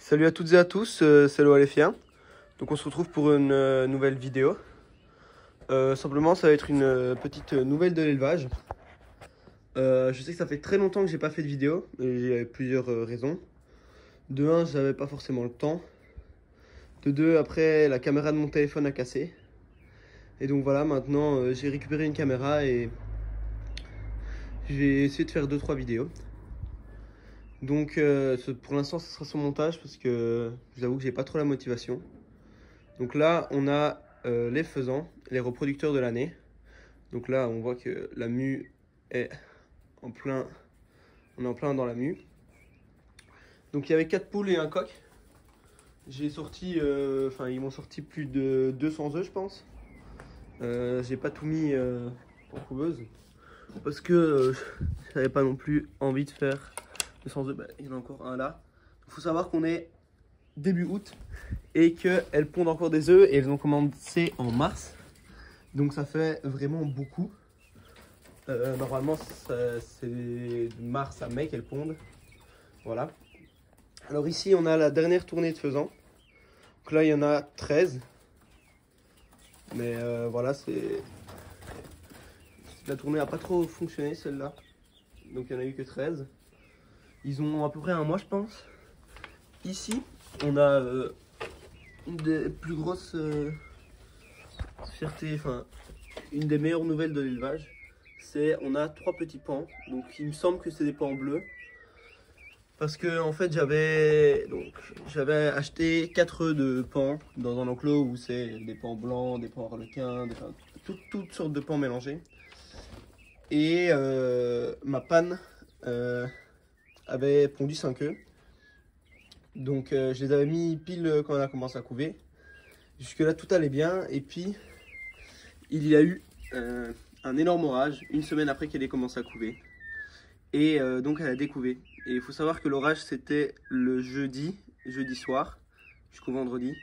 Salut à toutes et à tous, c'est Loaléfien. Donc on se retrouve pour une nouvelle vidéo. Simplement ça va être une petite nouvelle de l'élevage. Je sais que ça fait très longtemps que j'ai pas fait de vidéo et j'ai plusieurs raisons. De un, j'avais pas forcément le temps. De deux, après la caméra de mon téléphone a cassé. Et donc voilà, maintenant j'ai récupéré une caméra et je vais essayer de faire 2-3 vidéos. Donc pour l'instant ce sera son montage parce que je vous avoue que j'ai pas trop la motivation. Donc là on a les faisans, les reproducteurs de l'année. Donc là on voit que la mue est en plein, on est en plein dans la mue. Donc il y avait 4 poules et un coq. J'ai sorti, ils m'ont sorti plus de 200 œufs je pense. J'ai pas tout mis en couveuse parce que j'avais pas non plus envie de faire 200 œufs. Il y en a encore un là. Il faut savoir qu'on est début août et qu'elles pondent encore des œufs et elles ont commencé en mars. Donc ça fait vraiment beaucoup. Normalement c'est de mars à mai qu'elles pondent. Voilà. Alors ici on a la dernière tournée de faisans. Donc là il y en a 13. Mais voilà, la tournée n'a pas trop fonctionné celle-là. Donc il n'y en a eu que 13. Ils ont à peu près un mois je pense. Ici on a une des plus grosses fiertés, enfin une des meilleures nouvelles de l'élevage. C'est on a 3 petits pans. Donc il me semble que c'est des pans bleus. Parce que en fait j'avais acheté 4 œufs de pans dans un enclos où c'est des pans blancs, des pans harlequins, toutes sortes de pans mélangés. Et ma panne avait pondu 5 œufs. Donc je les avais mis pile quand on a commencé à couver. Jusque là tout allait bien et puis il y a eu un énorme orage une semaine après qu'elle ait commencé à couver. Et donc elle a découvé. Et il faut savoir que l'orage c'était le jeudi soir jusqu'au vendredi.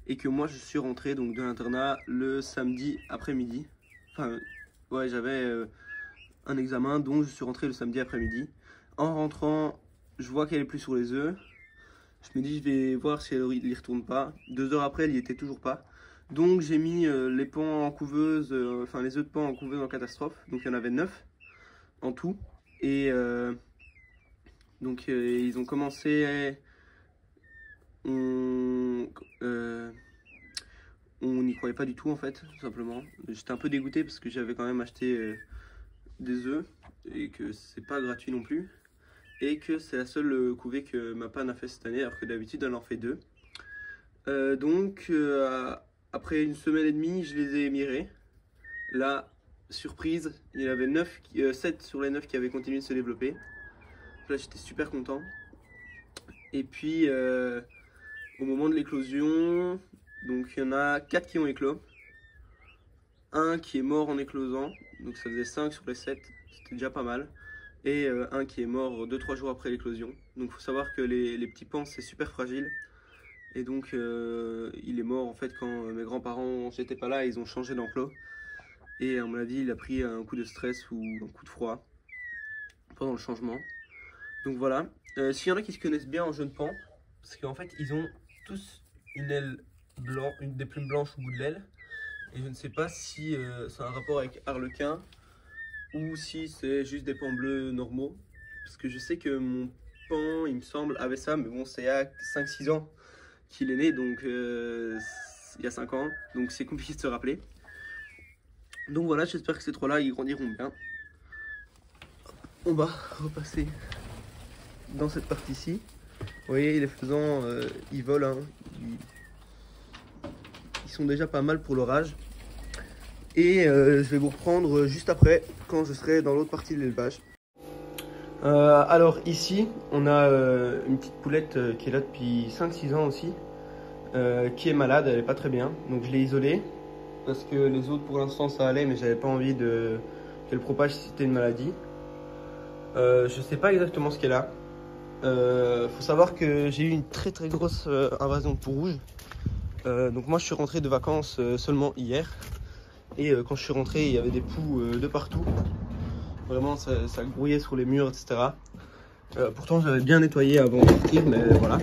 Et que moi je suis rentré donc de l'internat le samedi après-midi. Enfin ouais, j'avais un examen donc je suis rentré le samedi après-midi. En rentrant je vois qu'elle est plus sur les œufs. Je me dis je vais voir si elle y retourne pas. 2 heures après elle y était toujours pas. Donc j'ai mis les pans en couveuse, les œufs de pan en couveuse en catastrophe. Donc il y en avait 9 en tout. Et ils ont commencé, on n'y croyait pas du tout en fait, tout simplement. J'étais un peu dégoûté parce que j'avais quand même acheté des œufs et que c'est pas gratuit non plus. Et que c'est la seule couvée que ma panne a fait cette année alors que d'habitude elle en fait 2. Après une semaine et demie je les ai émirés. Là, surprise, il y avait 7 sur les 9 qui avaient continué de se développer. Là j'étais super content. Et puis au moment de l'éclosion, donc il y en a 4 qui ont éclos. Un qui est mort en éclosant, donc ça faisait 5 sur les 7, c'était déjà pas mal. Et un qui est mort 2-3 jours après l'éclosion. Donc il faut savoir que les petits pans c'est super fragile. Et donc il est mort en fait quand mes grands-parents n'étaient pas là, ils ont changé d'enclos. Et à mon avis il a pris un coup de stress ou un coup de froid pendant le changement. Donc voilà, s'il y en a qui se connaissent bien en jeune pan, parce qu'en fait ils ont tous une aile blanche, une des plumes blanches au bout de l'aile. Et je ne sais pas si c'est un rapport avec harlequin ou si c'est juste des pans bleus normaux. Parce que je sais que mon pan, il me semble, avait ça, mais bon, c'est à 5-6 ans qu'il est né, donc il y a 5 ans, donc c'est compliqué de se rappeler. Donc voilà, j'espère que ces 3-là, ils grandiront bien. On va repasser dans cette partie-ci. Vous voyez, les faisans, ils volent, hein. Ils sont déjà pas mal pour l'orage. Et je vais vous reprendre juste après, quand je serai dans l'autre partie de l'élevage. Alors ici, on a une petite poulette qui est là depuis 5-6 ans aussi, qui est malade, elle est pas très bien. Donc je l'ai isolée, parce que les autres pour l'instant ça allait, mais j'avais pas envie qu'elle propage si c'était une maladie. Je sais pas exactement ce qu'elle a. Faut savoir que j'ai eu une très grosse invasion de peau rouge. Donc moi je suis rentré de vacances seulement hier. Et quand je suis rentré il y avait des poux de partout. Vraiment ça grouillait sur les murs, etc. Pourtant j'avais bien nettoyé avant de partir, mais voilà.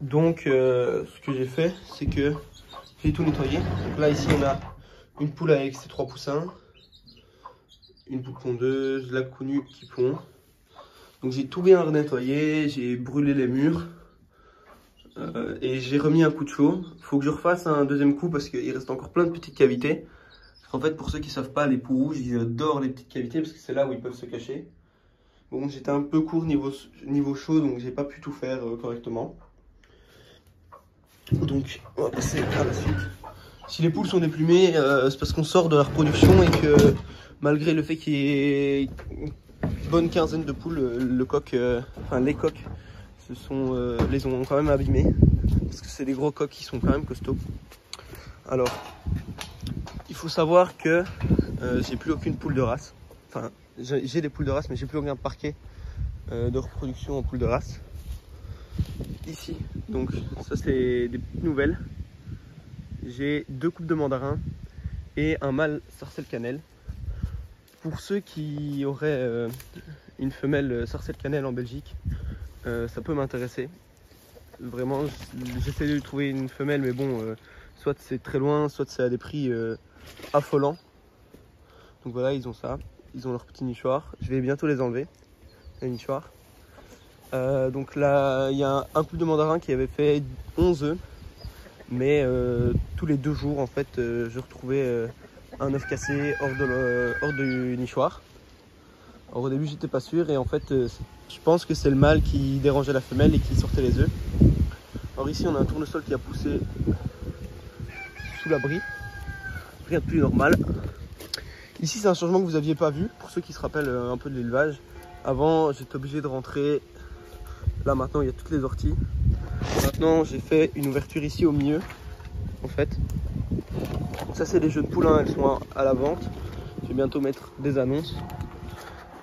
Donc ce que j'ai fait, c'est que j'ai tout nettoyé. Donc là ici on a une poule avec ses 3 poussins, une poule pondeuse, la conue qui pond. Donc j'ai tout bien nettoyé, j'ai brûlé les murs et j'ai remis un coup de chaud. Faut que je refasse un deuxième coup parce qu'il reste encore plein de petites cavités. En fait, pour ceux qui ne savent pas, les poux rouges, ils adorent les petites cavités parce que c'est là où ils peuvent se cacher. Bon, j'étais un peu court niveau chaud, donc j'ai pas pu tout faire correctement. Donc, on va passer à la suite. Si les poules sont déplumées, c'est parce qu'on sort de la reproduction et que malgré le fait qu'il y ait une bonne quinzaine de poules, les coqs les ont quand même abîmés. Parce que c'est des gros coqs qui sont quand même costauds. Alors, il faut savoir que j'ai plus aucune poule de race. Enfin, j'ai des poules de race, mais j'ai plus aucun parquet de reproduction en poules de race. Ici, donc ça c'est des petites nouvelles. J'ai 2 couples de mandarins et un mâle sarcelle cannelle. Pour ceux qui auraient une femelle sarcelle cannelle en Belgique, ça peut m'intéresser. Vraiment, j'essaie de trouver une femelle, mais bon, soit c'est très loin, soit c'est à des prix affolants. Donc voilà, ils ont ça. Ils ont leur petit nichoir. Je vais bientôt les enlever, les nichoirs. Donc là, il y a un couple de mandarins qui avait fait 11 œufs. Mais tous les 2 jours, en fait, je retrouvais un œuf cassé hors du nichoir. Alors au début, j'étais pas sûr. Et en fait, je pense que c'est le mâle qui dérangeait la femelle et qui sortait les œufs. Alors ici, on a un tournesol qui a poussé sous l'abri. Rien de plus normal. Ici, c'est un changement que vous n'aviez pas vu, pour ceux qui se rappellent un peu de l'élevage. Avant, j'étais obligé de rentrer. Là, maintenant, il y a toutes les orties. Maintenant, j'ai fait une ouverture ici au milieu, en fait. Ça, c'est les jeunes poules, hein, elles sont à la vente. Je vais bientôt mettre des annonces.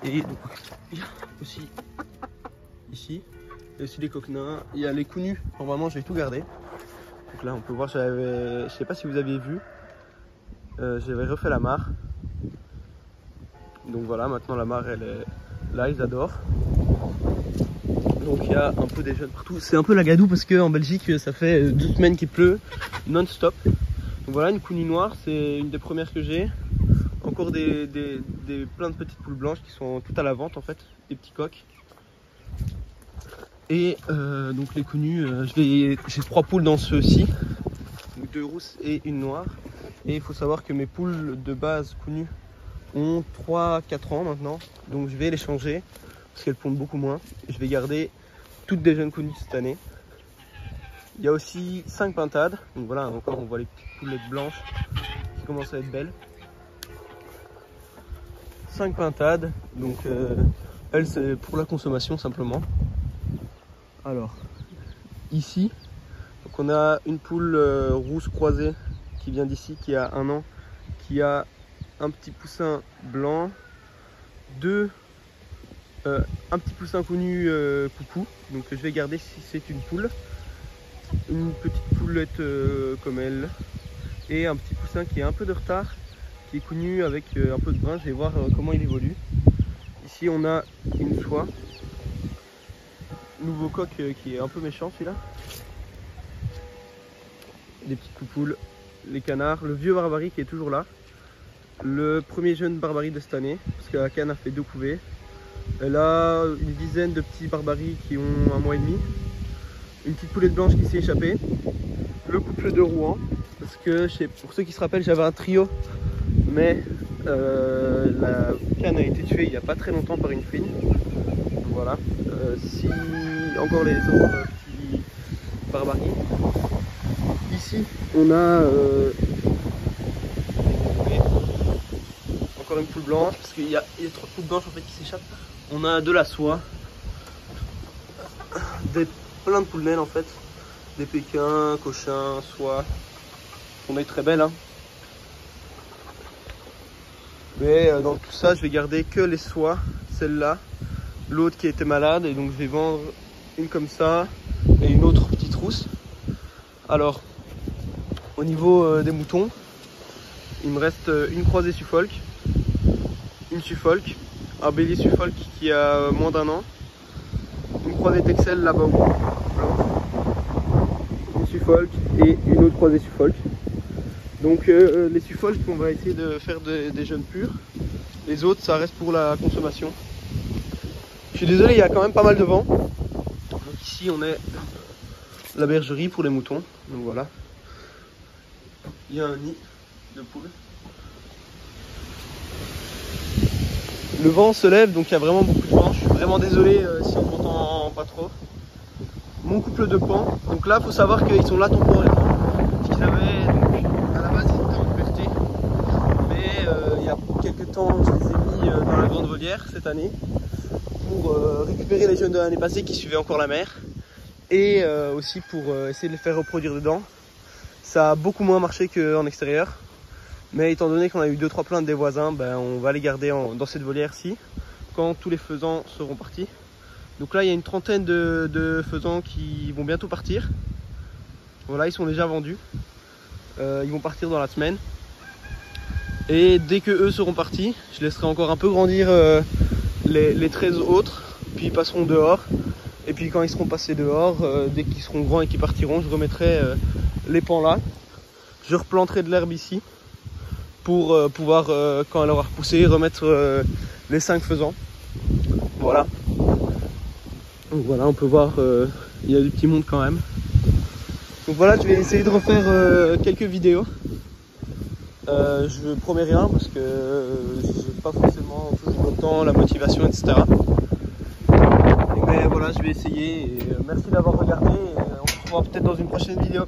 Et donc, il y a aussi ici, il y a aussi les coquenins. Il y a les conus. Normalement, je vais tout garder. Donc là, on peut voir, je sais pas si vous aviez vu, j'avais refait la mare. Donc voilà, maintenant la mare elle est là, ils adorent. Donc il y a un peu des jeunes partout. C'est un peu la gadoue parce qu'en Belgique ça fait 2 semaines qu'il pleut non-stop. Donc voilà, une conue noire, c'est une des premières que j'ai. Encore plein de petites poules blanches qui sont toutes à la vente en fait, des petits coqs. Et donc les connues, j'ai 3 poules dans ceux-ci, 2 rousses et une noire. Et il faut savoir que mes poules de base connues ont 3-4 ans maintenant, donc je vais les changer parce qu'elles pondent beaucoup moins. Je vais garder toutes des jeunes connues cette année. Il y a aussi 5 pintades, donc voilà, encore on voit les petites poulettes blanches qui commencent à être belles. 5 pintades, donc elles c'est pour la consommation simplement. Alors ici, donc on a une poule rousse croisée qui vient d'ici, qui a 1 an, qui a un petit poussin blanc, un petit poussin connu coucou, donc je vais garder si c'est une poule, une petite poulette comme elle, et un petit poussin qui a un peu de retard, qui est connu avec un peu de brun. Je vais voir comment il évolue. Ici on a une soie, nouveau coq qui est un peu méchant celui-là, les petites poupoules, les canards, le vieux Barbarie qui est toujours là. Le premier jeune Barbarie de cette année, parce que la canne a fait 2 couvées. Elle a une dizaine de petits Barbaries qui ont 1 mois et demi. Une petite poulette blanche qui s'est échappée. Le couple de Rouen, parce que pour ceux qui se rappellent, j'avais un trio, mais la canne a été tuée il n'y a pas très longtemps par une fine. Donc voilà. Si encore les autres petits Barbaries. Ici, on a encore une poule blanche, parce qu'il y a 3 poules blanches en fait qui s'échappent. On a de la soie, plein de poules naines en fait, des pékins, cochins, soie. On est très belles, hein. Mais dans tout ça, je vais garder que les soies, celle-là, l'autre qui était malade, et donc je vais vendre une comme ça et une autre petite rousse. Alors, au niveau des moutons, il me reste une croisée Suffolk, une Suffolk, un bélier Suffolk qui a moins d'1 an, une croisée Texel là-bas, Suffolk et une autre croisée Suffolk. Donc les Suffolk, on va essayer de faire des jeunes purs. Les autres, ça reste pour la consommation. Je suis désolé, il y a quand même pas mal de vent. Donc ici, on est à la bergerie pour les moutons. Donc voilà. Il y a un nid de poules. Le vent se lève, donc il y a vraiment beaucoup de vent. Je suis vraiment désolé si on m'entend pas trop. Mon couple de pans. Donc là, il faut savoir qu'ils sont là temporairement. Parce qu'ils avaient, donc, à la base, ils étaient en puberté. Mais il y a quelques temps, je les ai mis dans la grande volière cette année pour récupérer les jeunes de l'année passée qui suivaient encore la mère. Et aussi pour essayer de les faire reproduire dedans. Ça a beaucoup moins marché qu'en extérieur. Mais étant donné qu'on a eu 2-3 plaintes des voisins, ben, on va les garder dans cette volière-ci quand tous les faisans seront partis. Donc là, il y a une trentaine de faisans qui vont bientôt partir. Voilà, ils sont déjà vendus. Ils vont partir dans la semaine. Et dès que eux seront partis, je laisserai encore un peu grandir les 13 autres. Puis ils passeront dehors. Et puis quand ils seront passés dehors, dès qu'ils seront grands et qu'ils partiront, je remettrai les pans là. Je replanterai de l'herbe ici pour pouvoir, quand elle aura repoussé, remettre les 5 faisans. Voilà. Donc voilà, on peut voir, il y a du petit monde quand même. Donc voilà, je vais essayer de refaire quelques vidéos. Je promets rien parce que j'ai pas forcément toujours le temps, la motivation, etc. Mais voilà, je vais essayer. Et merci d'avoir regardé. Et on se revoit peut-être dans une prochaine vidéo.